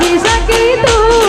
સમજી શકી તું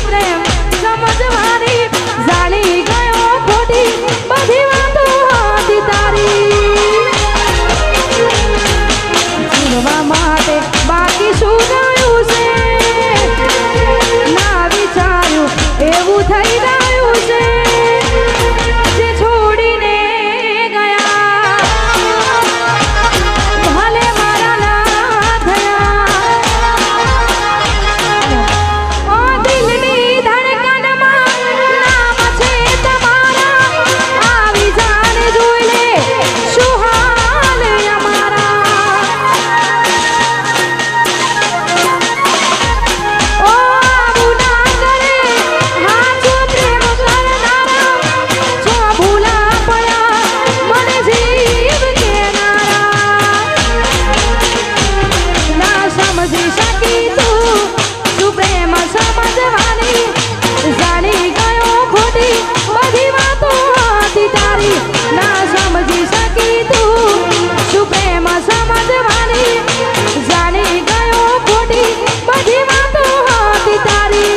પ્રેમ સમજવાની જાણી ગયો ખોટી બધી વાતો હતી તારી જીવવા માટે બાકી શું ગયું છે ના વિચાર્યું એવું થઈ ગયું છે જે છોડીને ગયા ભલે મારા ના થયા ઓ દિલની ધડકનમાં નામ છે તમારા આવી જાને જોઈ લે શું હાલ અમારા ઓ આવું ના કરે હાચો પ્રેમ કરનારા જો ભૂલા પડ્યા મને જીવ કેનારા ના સમજી શકી તું પ્રેમ સમજવાની જાણી ગયો ખોટી બધી વાતો હતી તારી ના સમજી શકી તું પ્રેમ સમજવાની જાણી ગયો ખોટી બધી વાતો હતી તારી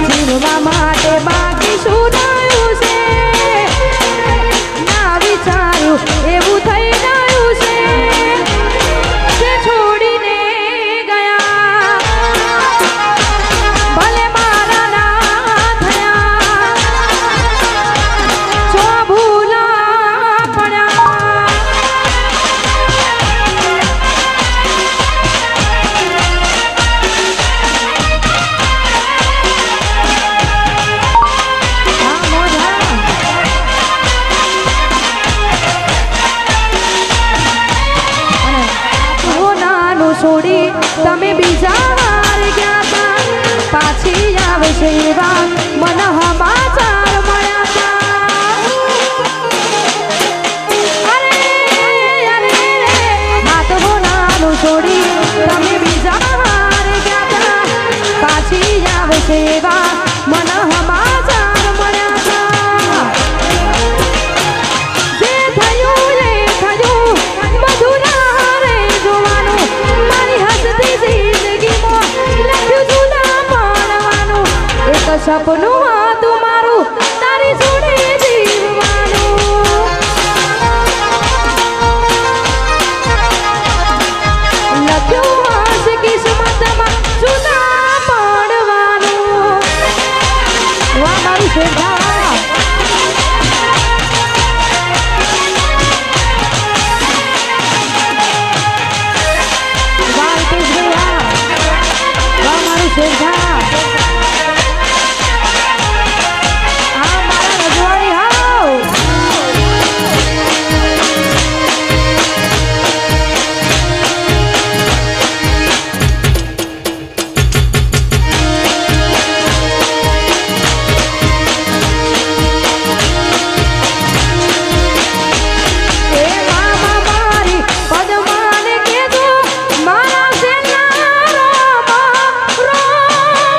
જીવવા માટે બાકી શું રહ્યું છે ના વિચાર્યું એવું થઈ ગયું છે જે છોડીને ગયા ભલે મારા ના થયા જો ભૂલા પડ્યા હા મોઢા નાનું છોડી તમે બીજા વાર ગયા તા પાછી આવે છે એવા મન સમાચાર મળ્યા તા અરે અરે હાથ હો નાનું છોડી તમે બીજા વાર ગયા તા પાછી આવે છે એવા મન સમાચાર મળ્યા તા જે થયું એ થયું બધું ના રે જોવાનું મારી હસતી જિંદગીમાં લખ્યું જુદા માણવાનું એક સપનું હતું મારું તારી જોડે જીવવાનું લખ્યું હશે કિસ્મતમાં જુદા પડવાનું વાહ મારું શ્રદ્ધા શ્રદ્ધા આ મારા રજવાડી હાવ એ મામા મારી પદમાને કીધું મારા સેના રોમા રોમા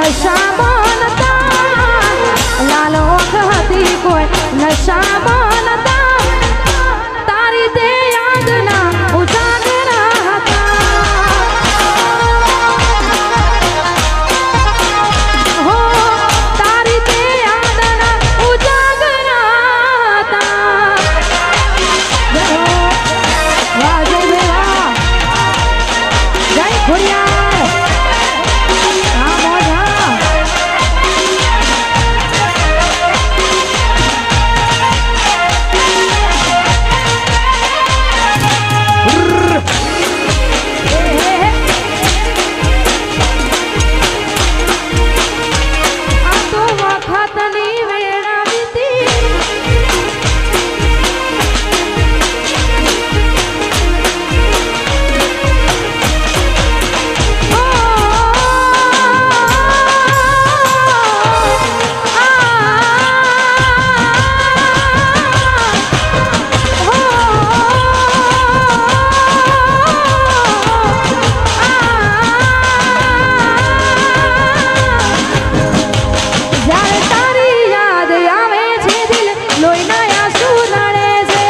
નશા બનતા લાલ ઓખ હતી કોઈ નશા બનતા તારી તે યાદના ઉજાગરા હતા હો તારી તે યાદના ઉજાગરા હતા વાહ જય દેવા જય ખોડિયાર હા મોઢા આ તો વખતની વેળા વીતી જ્યારે તારી યાદ આવે છે દિલ લોહીના આંસુ રડે છે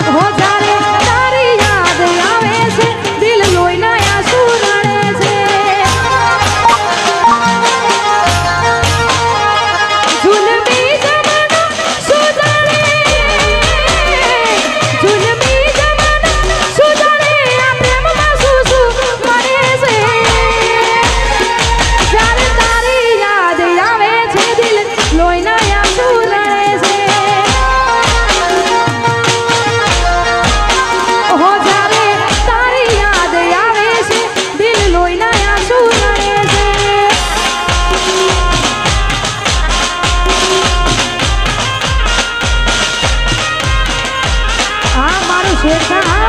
હો જ્યારે તારી યાદ આવે છે દિલ લોહીના આંસુ રડે છે જુલમી જમાનો સુધારે જુલમી જમાનો સુધારે આ પ્રેમમાં શું શું મળે છે જ્યારે તારી યાદ આવે છે દિલ લોહીના આંસુ રડે છે હો જ્યારે તારી યાદ આવે છે દિલ લોહીના આંસુ રડે છે આ મારું શેરખાન